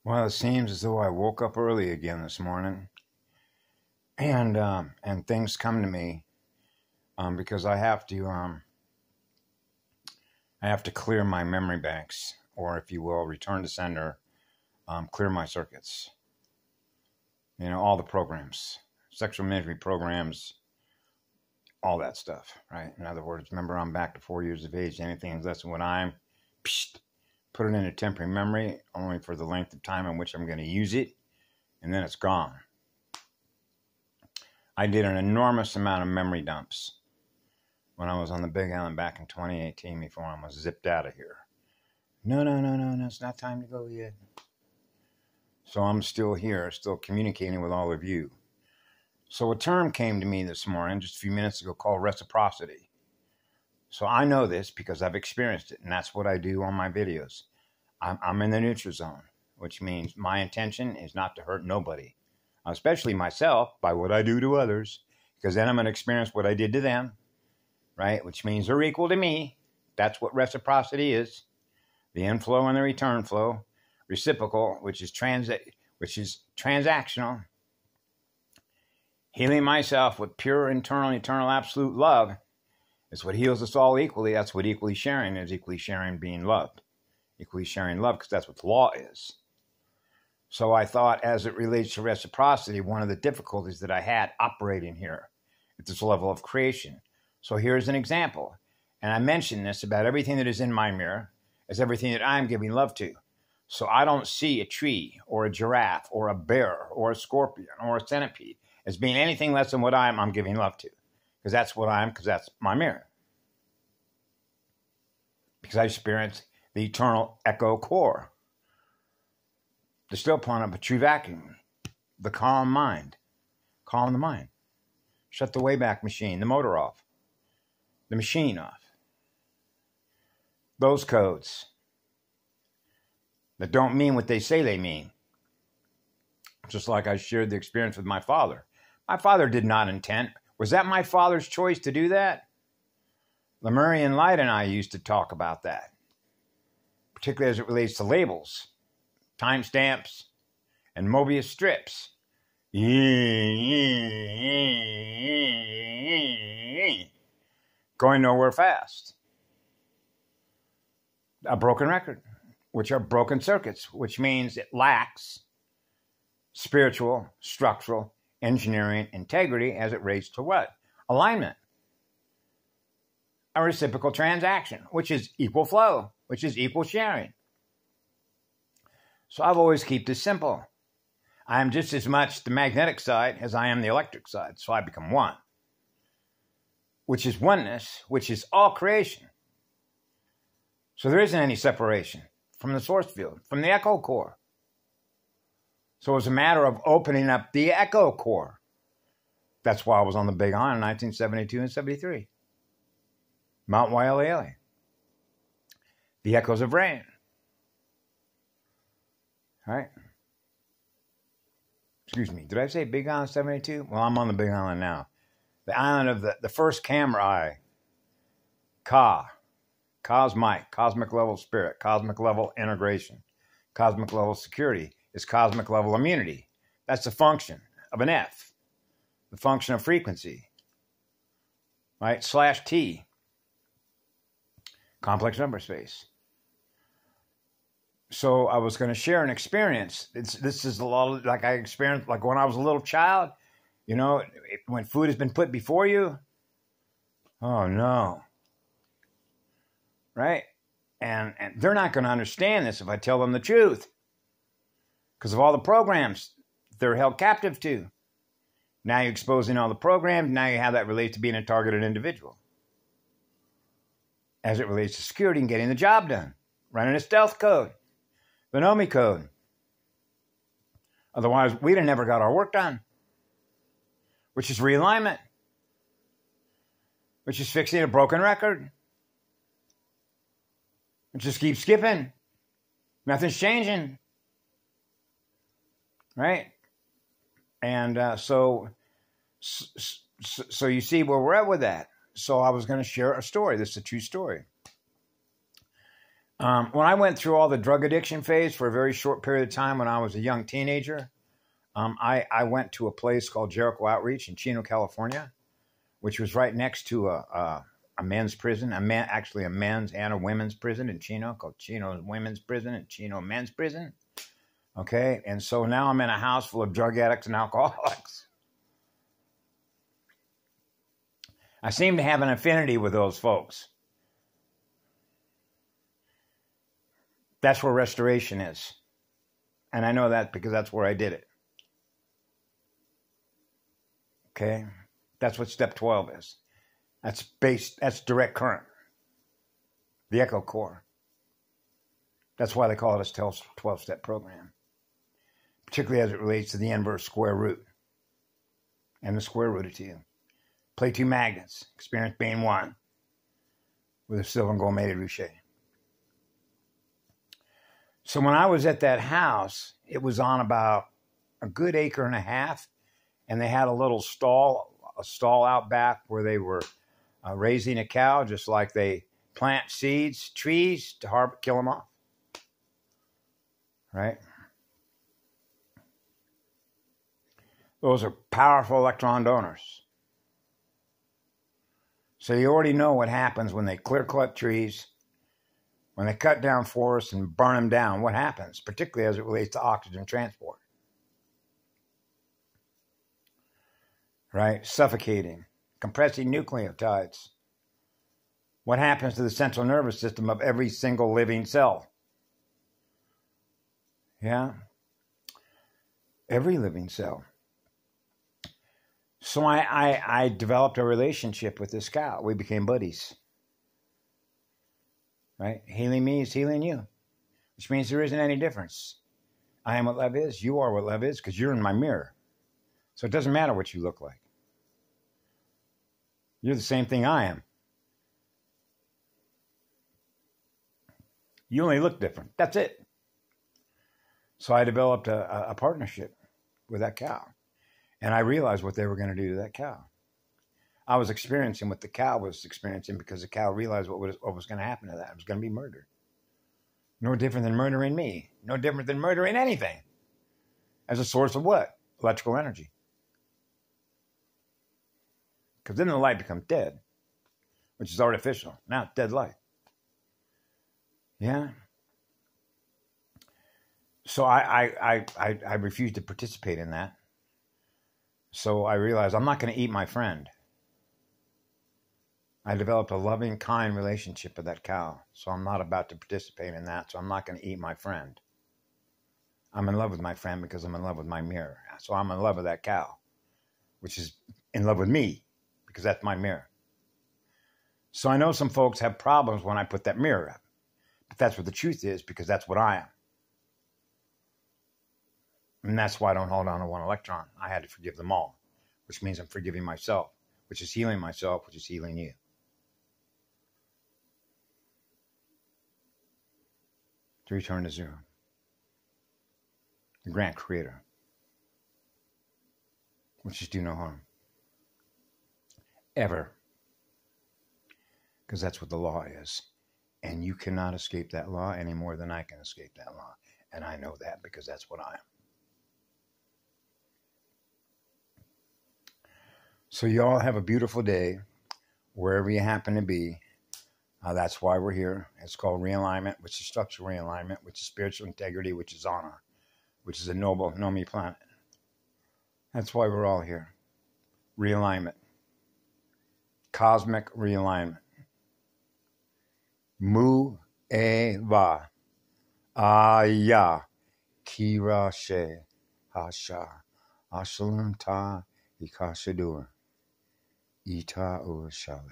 Well, it seems as though I woke up early again this morning, and things come to me because I have to clear my memory banks, or if you will, return to sender, clear my circuits. You know, all the programs, sexual misery programs, all that stuff, right? In other words, remember, I'm back to 4 years of age. Anything less than what I'm, put it in a temporary memory, only for the length of time in which I'm going to use it, and then it's gone. I did an enormous amount of memory dumps when I was on the Big Island back in 2018 before I was zipped out of here. No, it's not time to go yet. So I'm still here, still communicating with all of you. So a term came to me this morning, just a few minutes ago, called reciprocity. So I know this because I've experienced it, and that's what I do on my videos. I'm in the neutral zone, which means my intention is not to hurt nobody, especially myself, by what I do to others, because then I'm going to experience what I did to them, right? Which means they're equal to me. That's what reciprocity is. The inflow and the return flow. Reciprocal, which is transactional. Healing myself with pure, internal, eternal, absolute love is what heals us all equally. That's what equally sharing is. Equally sharing being loved. Equally sharing love, because that's what the law is. So I thought, as it relates to reciprocity, one of the difficulties that I had operating here at this level of creation. So here's an example. And I mentioned this about everything that is in my mirror as everything that I'm giving love to. So I don't see a tree or a giraffe or a bear or a scorpion or a centipede as being anything less than what I'm giving love to. Because that's what because that's my mirror. Because I experience the eternal echo core. The still point of a true vacuum. The calm mind. Calm the mind. Shut the Wayback Machine, the motor off. The machine off. Those codes that don't mean what they say they mean. Just like I shared the experience with my father. My father did not intend. Was that my father's choice to do that? Lemurian Light and I used to talk about that. Particularly as it relates to labels, timestamps, and Mobius strips. Going nowhere fast. A broken record, which are broken circuits, which means it lacks spiritual, structural, engineering integrity as it relates to what? Alignment. A reciprocal transaction, which is equal flow, which is equal sharing. So I've always kept this simple. I am just as much the magnetic side as I am the electric side, so I become one. Which is oneness, which is all creation. So there isn't any separation from the source field, from the echo core. So it's a matter of opening up the echo core. That's why I was on the Big Island in 1972 and 73. Mount Waialeale. The echoes of rain. All right. Excuse me. Did I say Big Island 72? Well, I'm on the Big Island now. The island of the first camera eye. Ka. Cosmic. Cosmic level spirit. Cosmic level integration. Cosmic level security is cosmic level immunity. That's the function of an F. The function of frequency. Right? /T. Complex number space. So I was going to share an experience. This is a lot like I experienced, like when I was a little child. You know, when food has been put before you. Oh, no. Right? And they're not going to understand this if I tell them the truth. Because of all the programs they're held captive to. Now you're exposing all the programs. Now you have that relate to being a targeted individual. As it relates to security and getting the job done. Running a stealth code. The NOMI code. Otherwise, we'd have never got our work done. Which is realignment. Which is fixing a broken record. It just keeps skipping. Nothing's changing. Right? And so you see where we're at with that. So I was going to share a story. This is a true story. When I went through all the drug addiction phase for a very short period of time when I was a young teenager, I went to a place called Jericho Outreach in Chino, California, which was right next to a men's prison, actually a men's and a women's prison in Chino, called Chino Women's Prison and Chino Men's Prison. Okay, and so now I'm in a house full of drug addicts and alcoholics. I seem to have an affinity with those folks. That's where restoration is. And I know that because that's where I did it. Okay? That's what step 12 is. That's direct current. The echo core. That's why they call it a 12-step program. Particularly as it relates to the inverse square root. And the square root of 2. Play 2 magnets. Experience being 1. With a silver and gold mated Ruche. So when I was at that house, it was on about a good 1.5 acres, and they had a little stall out back where they were raising a cow, just like they plant seeds, trees to kill them off. Right? Those are powerful electron donors. So you already know what happens when they clear-cut trees. When they cut down forests and burn them down, what happens, particularly as it relates to oxygen transport? Right? Suffocating, compressing nucleotides. What happens to the central nervous system of every single living cell? Yeah? Every living cell. So I developed a relationship with this cow. We became buddies. Right? Healing me is healing you, which means there isn't any difference. I am what love is. You are what love is because you're in my mirror. So it doesn't matter what you look like. You're the same thing I am. You only look different. That's it. So I developed a partnership with that cow. And I realized what they were going to do to that cow. I was experiencing what the cow was experiencing because the cow realized what was going to happen to that. It was going to be murder. No different than murdering me. No different than murdering anything. As a source of what? Electrical energy. Because then the light becomes dead, which is artificial. Now it's dead light. Yeah? So I refused to participate in that. So I realized I'm not going to eat my friend. I developed a loving, kind relationship with that cow. So I'm not about to participate in that. So I'm not going to eat my friend. I'm in love with my friend because I'm in love with my mirror. So I'm in love with that cow, which is in love with me because that's my mirror. So I know some folks have problems when I put that mirror up. But that's what the truth is because that's what I am. And that's why I don't hold on to one electron. I had to forgive them all, which means I'm forgiving myself, which is healing myself, which is healing you. To return to zero. The grand creator. Which is do no harm. Ever. Because that's what the law is. And you cannot escape that law any more than I can escape that law. And I know that because that's what I am. So you all have a beautiful day, wherever you happen to be. That's why we're here. It's called realignment, which is structural realignment, which is spiritual integrity, which is honor, which is a noble, Nomi planet. That's why we're all here. Realignment. Cosmic realignment. Mu e va. Aya. Kira she. Hasha. Ashalum ta. Ikashadur. Ita ur shale.